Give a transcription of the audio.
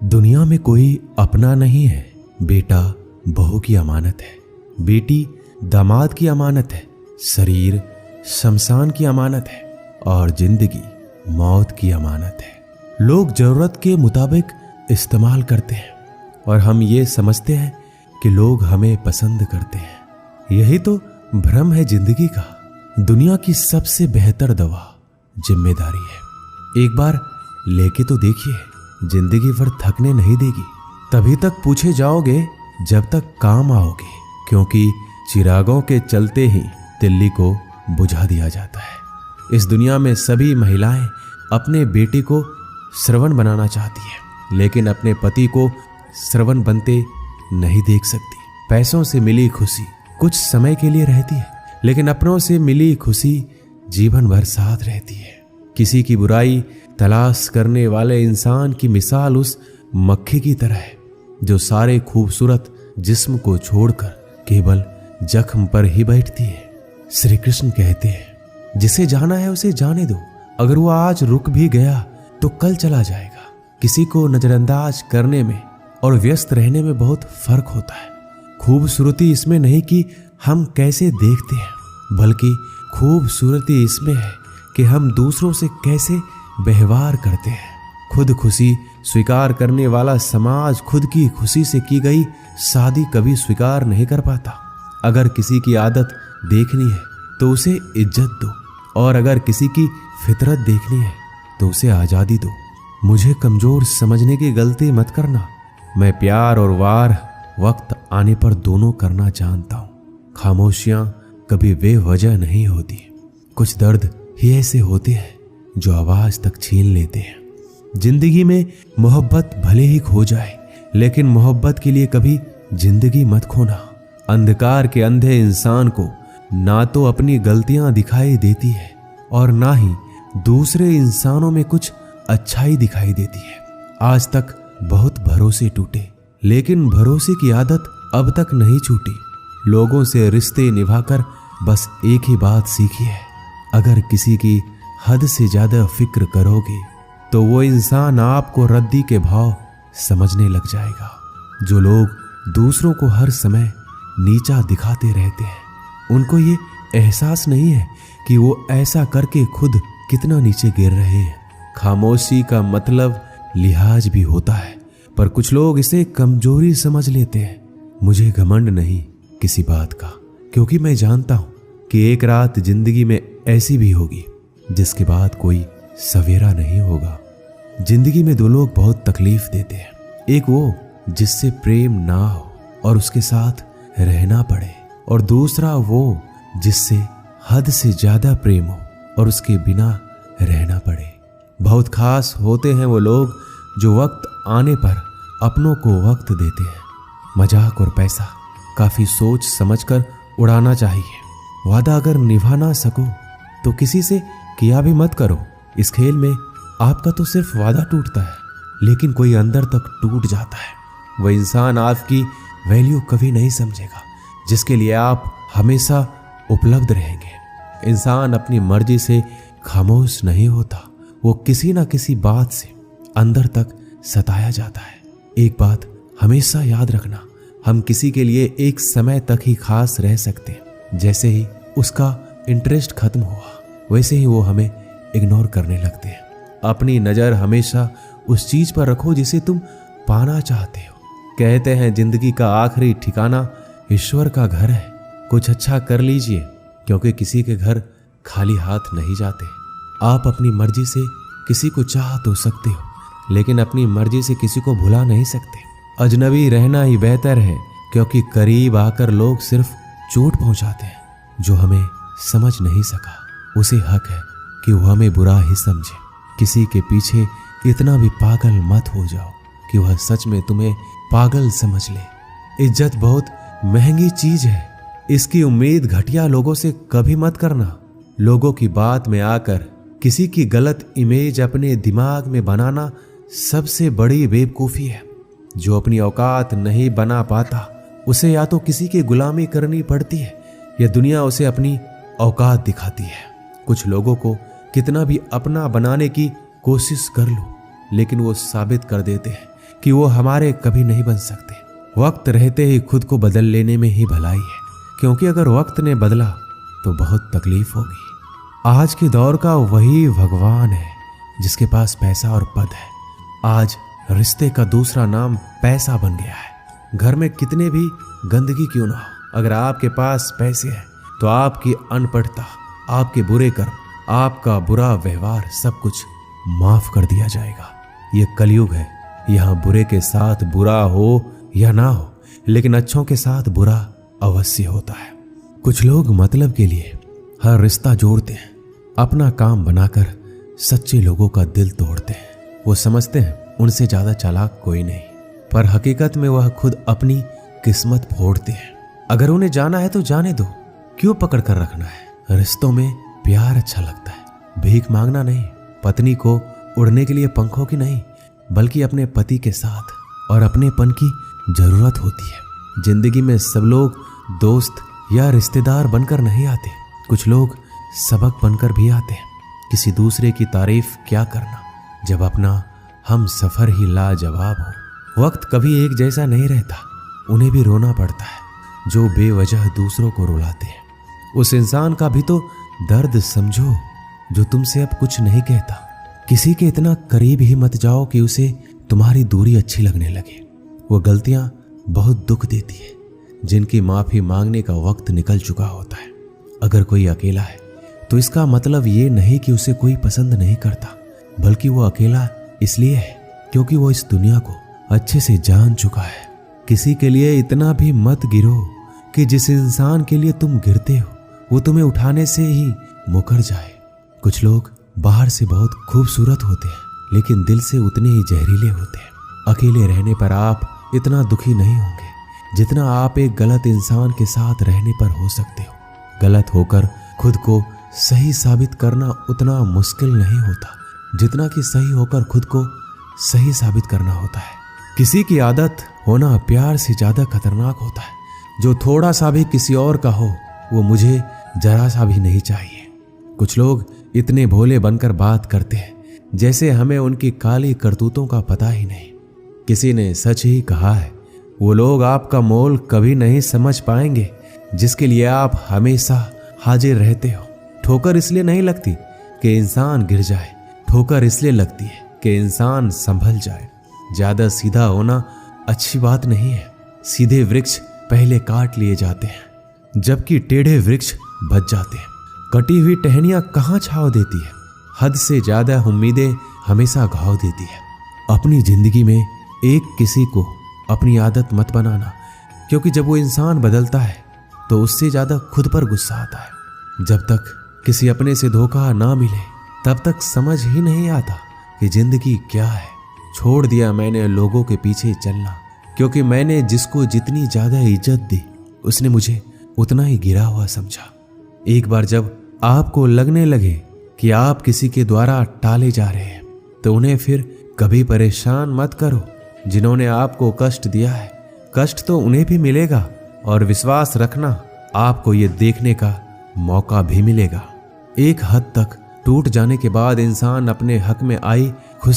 दुनिया में कोई अपना नहीं है। बेटा बहू की अमानत है, बेटी दामाद की अमानत है, शरीर शमशान की अमानत है और जिंदगी मौत की अमानत है। लोग जरूरत के मुताबिक इस्तेमाल करते हैं और हम ये समझते हैं कि लोग हमें पसंद करते हैं। यही तो भ्रम है जिंदगी का। दुनिया की सबसे बेहतर दवा जिम्मेदारी है। एक बार लेके तो देखिए, जिंदगी भर थकने नहीं देगी। तभी तक पूछे जाओगे जब तक काम आओगे, क्योंकि चिरागों के चलते ही दिल्ली को बुझा दिया जाता है। इस दुनिया में सभी महिलाएं अपने बेटे को श्रवण बनाना चाहती है, लेकिन अपने पति को श्रवण बनते नहीं देख सकती। पैसों से मिली खुशी कुछ समय के लिए रहती है, लेकिन अपनों से मिली खुशी जीवन भर साथ रहती है। किसी की बुराई तलाश करने वाले इंसान की मिसाल उस मक्खी की तरह है जो सारे खूबसूरत जिस्म को छोड़कर केवल जख्म पर ही बैठती है। श्री कृष्ण कहते हैं, जिसे जाना है उसे जाने दो। अगर वो आज रुक भी गया तो कल चला जाएगा। किसी को नजरअंदाज करने में और व्यस्त रहने में बहुत फर्क होता है। खूबसूरती इसमें नहीं कि हम कैसे देखते हैं, बल्कि खूबसूरती इसमें है कि हम दूसरों से कैसे व्यवहार करते हैं। खुद खुशी स्वीकार करने वाला समाज खुद की खुशी से की गई शादी कभी स्वीकार नहीं कर पाता। अगर किसी की आदत देखनी है तो उसे इज्जत दो, और अगर किसी की फितरत देखनी है तो उसे आजादी दो। मुझे कमजोर समझने की गलती मत करना। मैं प्यार और वार वक्त आने पर दोनों करना जानता हूँ। खामोशियां कभी बेवजह नहीं होती। कुछ दर्द ही ऐसे होते हैं जो आवाज तक छीन लेते हैं। जिंदगी में मोहब्बत भले ही खो जाए, लेकिन मोहब्बत के लिए कभी जिंदगी मत खोना। अंधकार के अंधे इंसान को ना तो अपनी गलतियां दिखाई देती है और ना ही दूसरे इंसानों में कुछ अच्छाई दिखाई देती है। आज तक बहुत भरोसे टूटे, लेकिन भरोसे की आदत अब तक नहीं छूटी। लोगों से रिश्ते निभाकर बस एक ही बात सीखी है, अगर किसी की हद से ज्यादा फिक्र करोगे तो वो इंसान आपको रद्दी के भाव समझने लग जाएगा। जो लोग दूसरों को हर समय नीचा दिखाते रहते हैं, उनको ये एहसास नहीं है कि वो ऐसा करके खुद कितना नीचे गिर रहे हैं। खामोशी का मतलब लिहाज भी होता है, पर कुछ लोग इसे कमजोरी समझ लेते हैं। मुझे घमंड नहीं किसी बात का, क्योंकि मैं जानता हूं कि एक रात जिंदगी में ऐसी भी होगी जिसके बाद कोई सवेरा नहीं होगा। जिंदगी में दो लोग बहुत तकलीफ देते हैं। एक वो जिससे प्रेम ना हो और उसके साथ रहना पड़े, और दूसरा वो जिससे हद से ज्यादा प्रेम हो और उसके बिना रहना पड़े। बहुत खास होते हैं वो लोग जो वक्त आने पर अपनों को वक्त देते हैं। मजाक और पैसा काफी सोच समझकर उड़ाना चाहिए। वादा अगर निभा ना सको तो किसी से किया भी मत करो। इस खेल में आपका तो सिर्फ वादा टूटता है, लेकिन कोई अंदर तक टूट जाता है। वह इंसान आपकी वैल्यू कभी नहीं समझेगा जिसके लिए आप हमेशा उपलब्ध रहेंगे। इंसान अपनी मर्जी से खामोश नहीं होता, वो किसी ना किसी बात से अंदर तक सताया जाता है। एक बात हमेशा याद रखना, हम किसी के लिए एक समय तक ही खास रह सकते हैं। जैसे ही उसका इंटरेस्ट खत्म हुआ, वैसे ही वो हमें इग्नोर करने लगते हैं। अपनी नजर हमेशा उस चीज पर रखो जिसे तुम पाना चाहते हो। कहते हैं जिंदगी का आखिरी ठिकाना ईश्वर का घर है। कुछ अच्छा कर लीजिए, क्योंकि किसी के घर खाली हाथ नहीं जाते। आप अपनी मर्जी से किसी को चाह तो सकते हो, लेकिन अपनी मर्जी से किसी को भुला नहीं सकते। अजनबी रहना ही बेहतर है, क्योंकि करीब आकर लोग सिर्फ चोट पहुंचाते हैं। जो हमें समझ नहीं सका उसे हक है कि वह हमें बुरा ही समझे। किसी के पीछे इतना भी पागल मत हो जाओ कि वह सच में तुम्हें पागल समझ ले। इज्जत बहुत महंगी चीज है, इसकी उम्मीद घटिया लोगों से कभी मत करना। लोगों की बात में आकर किसी की गलत इमेज अपने दिमाग में बनाना सबसे बड़ी बेवकूफी है। जो अपनी औकात नहीं बना पाता उसे या तो किसी की गुलामी करनी पड़ती है या दुनिया उसे अपनी औकात दिखाती है। कुछ लोगों को कितना भी अपना बनाने की कोशिश कर लो, लेकिन वो साबित कर देते हैं कि वो हमारे कभी नहीं बन सकते। वक्त रहते ही खुद को बदल लेने में ही भलाई है, क्योंकि अगर वक्त ने बदला तो बहुत तकलीफ होगी। आज के दौर का वही भगवान है जिसके पास पैसा और पद है। आज रिश्ते का दूसरा नाम पैसा बन गया है। घर में कितने भी गंदगी क्यों ना हो, अगर आपके पास पैसे हैं तो आपकी अनपढ़ता, आपके बुरे कर्म, आपका बुरा व्यवहार सब कुछ माफ कर दिया जाएगा। ये कलयुग है, यहाँ बुरे के साथ बुरा हो या ना हो, लेकिन अच्छों के साथ बुरा अवश्य होता है। कुछ लोग मतलब के लिए हर रिश्ता जोड़ते हैं, अपना काम बनाकर सच्चे लोगों का दिल तोड़ते हैं। वो समझते हैं उनसे ज्यादा चालाक कोई नहीं, पर हकीकत में वह खुद अपनी किस्मत फोड़ते हैं। अगर उन्हें जाना है तो जाने दो, क्यों पकड़ कर रखना है। रिश्तों में प्यार अच्छा लगता है, भीख मांगना नहीं। पत्नी को उड़ने के लिए पंखों की नहीं, बल्कि अपने पति के साथ और अपनेपन की जरूरत होती है। जिंदगी में सब लोग दोस्त या रिश्तेदार बनकर नहीं आते, कुछ लोग सबक बनकर भी आते हैं। किसी दूसरे की तारीफ क्या करना जब अपना हम सफर ही लाजवाब हो। वक्त कभी एक जैसा नहीं रहता, उन्हें भी रोना पड़ता है जो बेवजह दूसरों को रुलाते हैं। उस इंसान का भी तो दर्द समझो जो तुमसे अब कुछ नहीं कहता। किसी के इतना करीब ही मत जाओ कि उसे तुम्हारी दूरी अच्छी लगने लगे। वो गलतियां बहुत दुख देती है जिनकी माफी मांगने का वक्त निकल चुका होता है। अगर कोई अकेला है तो इसका मतलब ये नहीं कि उसे कोई पसंद नहीं करता, बल्कि वो अकेला इसलिए है क्योंकि वो इस दुनिया को अच्छे से जान चुका है। किसी के लिए इतना भी मत गिरो कि जिस इंसान के लिए तुम गिरते हो वो तुम्हें उठाने से ही मुकर जाए। कुछ लोग बाहर से बहुत खूबसूरत होते हैं, लेकिन दिल से उतने ही जहरीले होते हैं। अकेले रहने पर आप इतना दुखी नहीं होंगे जितना आप एक गलत इंसान के साथ रहने पर हो सकते हो। गलत होकर खुद को सही साबित करना उतना मुश्किल नहीं होता जितना कि सही होकर खुद को सही साबित करना होता है। किसी की आदत होना प्यार से ज्यादा खतरनाक होता है। जो थोड़ा सा भी किसी और का हो वो मुझे जरा सा भी नहीं चाहिए। कुछ लोग इतने भोले बनकर बात करते हैं जैसे हमें उनकी काली करतूतों का पता ही नहीं। किसी ने सच ही कहा है, वो लोग आपका मोल कभी नहीं समझ पाएंगे जिसके लिए आप हमेशा हाजिर रहते हो। ठोकर इसलिए नहीं लगती कि इंसान गिर जाए, ठोकर इसलिए लगती है कि इंसान संभल जाए। ज्यादा सीधा होना अच्छी बात नहीं है। सीधे वृक्ष पहले काट लिए जाते हैं जबकि टेढ़े वृक्ष बच जाते हैं। कटी हुई टहनियां कहाँ छांव देती है, हद से ज्यादा उम्मीदें हमेशा घाव देती है। अपनी जिंदगी में एक किसी को अपनी आदत मत बनाना, क्योंकि जब वो इंसान बदलता है तो उससे ज्यादा खुद पर गुस्सा आता है। जब तक किसी अपने से धोखा ना मिले तब तक समझ ही नहीं आता कि जिंदगी क्या है। छोड़ दिया मैंने लोगों के पीछे चलना, क्योंकि मैंने जिसको जितनी ज्यादा इज्जत दी उसने मुझे उतना ही गिरा हुआ समझा। एक बार जब आपको लगने लगे कि आप किसी के द्वारा टाले जा रहे हैं तो उन्हें फिर कभी परेशान मत करो। जिन्होंने आपको कष्ट दिया है, कष्ट तो उन्हें भी मिलेगा, और विश्वास रखना आपको ये देखने का मौका भी मिलेगा। एक हद तक टूट जाने के बाद इंसान अपने हक में आई खुशी